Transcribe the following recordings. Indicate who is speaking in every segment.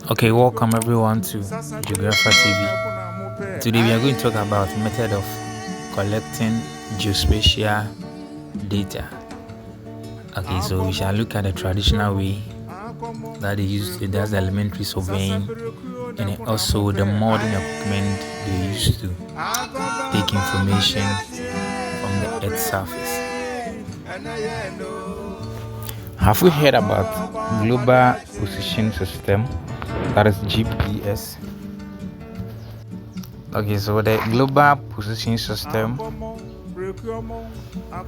Speaker 1: Okay, welcome everyone to Geographer TV. Today we are going to talk about method of collecting geospatial data. Okay, so we shall look at the traditional way that they use to, that's elementary surveying, and also the modern equipment they use to take information from the Earth's surface. Have we heard about global position system? That is GPS. Okay, so the global position system,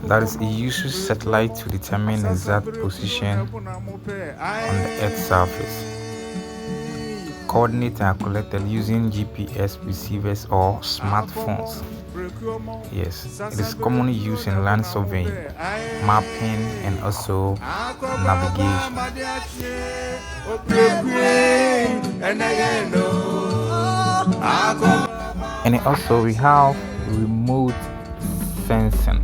Speaker 1: that is, it uses satellite to determine exact position on the Earth's surface. Coordinates are collected using GPS receivers or smartphones. Yes, it is commonly used in land surveying, mapping, and also navigation. And also we have remote sensing,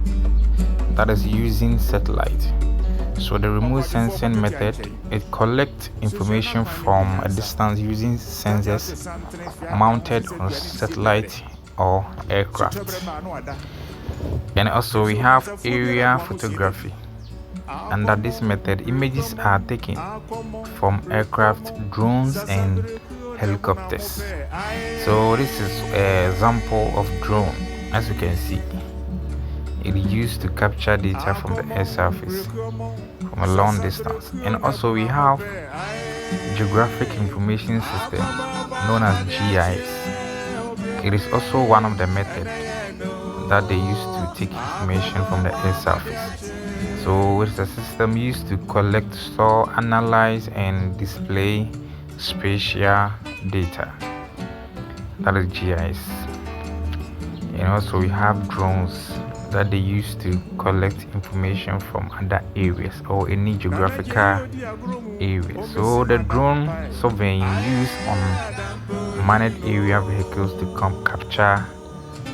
Speaker 1: that is using satellite. So the remote sensing method, it collects information from a distance using sensors mounted on satellite or aircraft. And also we have area photography. Under this method, images are taken from aircraft, drones, and helicopters. So this is an example of drone. As you can see, it is used to capture data from the air surface from a long distance. And also we have geographic information system known as GIS. It is also one of the methods that they use to take information from the air surface. So it's a system used to collect, store, analyze, and display spatial data. That is GIS. And also we have drones that they use to collect information from other areas or any geographical area. So the drone surveying used on manned area vehicles to capture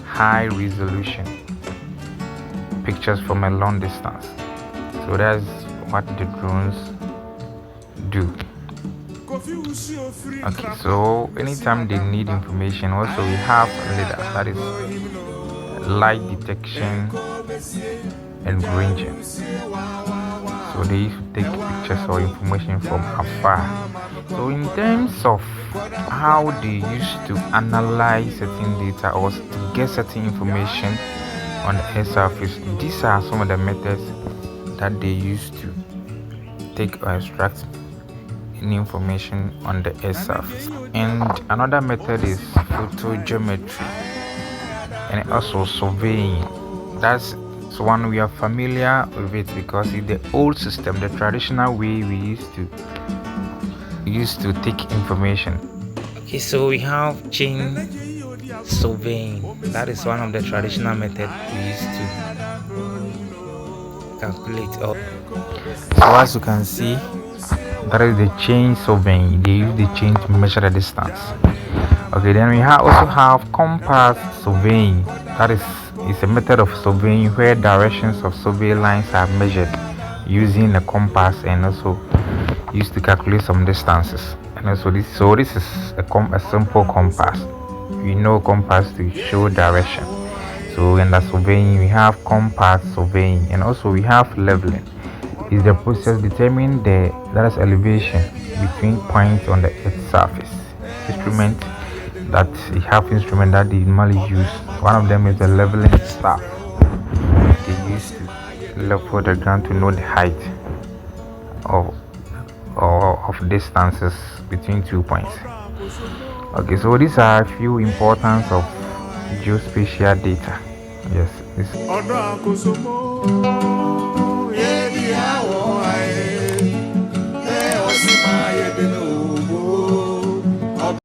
Speaker 1: high resolution pictures from a long distance. So that's what the drones do. Okay, so anytime they need information, also we have LiDAR, that is light detection and ranging. So they take pictures or information from afar. So in terms of how they used to analyze certain data or to get certain information on the air surface, these are some of the methods that they use to take or extract any information on the air surface. And another method is photogeometry and also surveying. That's one we are familiar with it because it's the old system, the traditional way we used to take information. Okay, so we have chain surveying. That is one of the traditional methods we used to calculate. So as you can see, that is the chain surveying. They use the chain to measure the distance. Okay, then we also have compass surveying. That is a method of surveying where directions of survey lines are measured using a compass and also used to calculate some distances. And also this is a simple compass. We know compass to show direction. So in the surveying we have compass surveying, and also we have leveling. Is the process determining the elevation between points on the Earth's surface. Instrument that they normally use. One of them is the leveling staff. They use to level the ground to know the height of distances between 2 points. Okay, so these are a few importance of geospatial data. Yes.